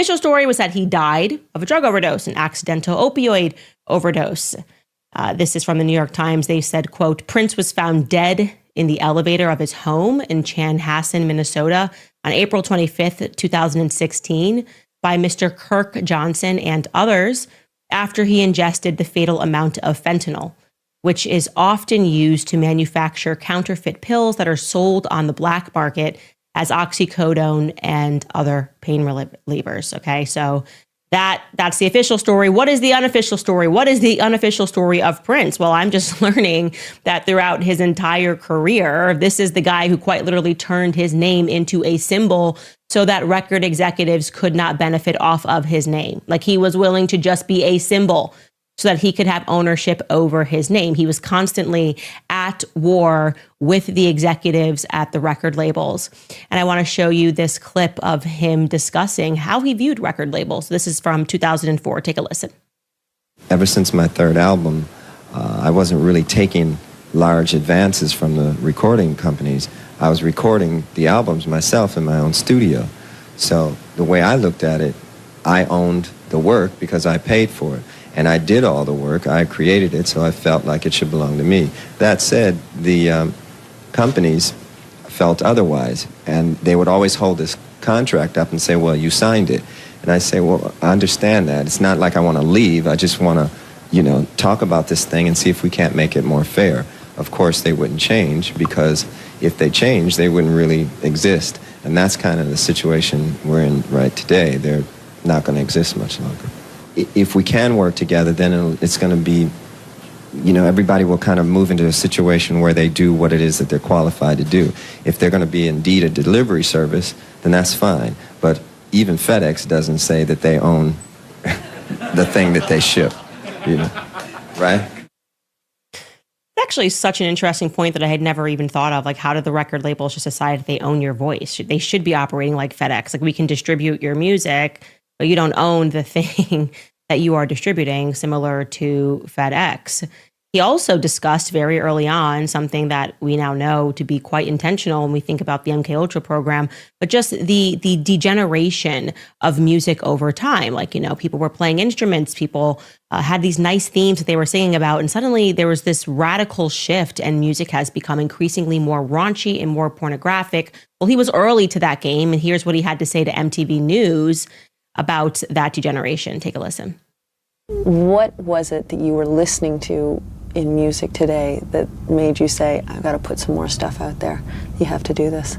Official story was that he died of a drug overdose, an accidental opioid overdose. This is from the New York Times. They said, quote, Prince was found dead in the elevator of his home in Chanhassen, Minnesota on April 25th, 2016 by Mr. Kirk Johnson and others after he ingested the fatal amount of fentanyl, which is often used to manufacture counterfeit pills that are sold on the black market as oxycodone and other pain relievers. Okay, so that's the official story. What is the unofficial story? What is the unofficial story of Prince? Well, I'm just learning that throughout his entire career, this is the guy who quite literally turned his name into a symbol so that record executives could not benefit off of his name. Like, he was willing to just be a symbol so that he could have ownership over his name. He was constantly at war with the executives at the record labels. And I want to show you this clip of him discussing how he viewed record labels. This is from 2004. Take a listen. Ever since my third album, I wasn't really taking large advances from the recording companies. I was recording the albums myself in my own studio. So the way I looked at it, I owned the work because I paid for it. And I did all the work. I created it, so I felt like it should belong to me. That said, the companies felt otherwise, and they would always hold this contract up and say, well, you signed it. And I say, well, I understand that. It's not like I want to leave. I just want to, talk about this thing and see if we can't make it more fair. Of course, they wouldn't change, because if they changed, they wouldn't really exist. And that's kind of the situation we're in right today. They're not going to exist much longer. If we can work together, then it's going to be, everybody will kind of move into a situation where they do what it is that they're qualified to do. If they're going to be indeed a delivery service, then that's fine. But even FedEx doesn't say that they own the thing that they ship, right? Actually such an interesting point that I had never even thought of. Like, how did the record labels just decide that they own your voice? They should be operating like FedEx. Like, we can distribute your music, but you don't own the thing that you are distributing, similar to FedEx. He also discussed very early on something that we now know to be quite intentional when we think about the MKUltra program, but just the degeneration of music over time. Like, people were playing instruments, people had these nice themes that they were singing about, and suddenly there was this radical shift, and music has become increasingly more raunchy and more pornographic. Well, he was early to that game, and here's what he had to say to MTV News about that degeneration. Take a listen. What was it that you were listening to in music today that made you say, I've got to put some more stuff out there? You have to do this.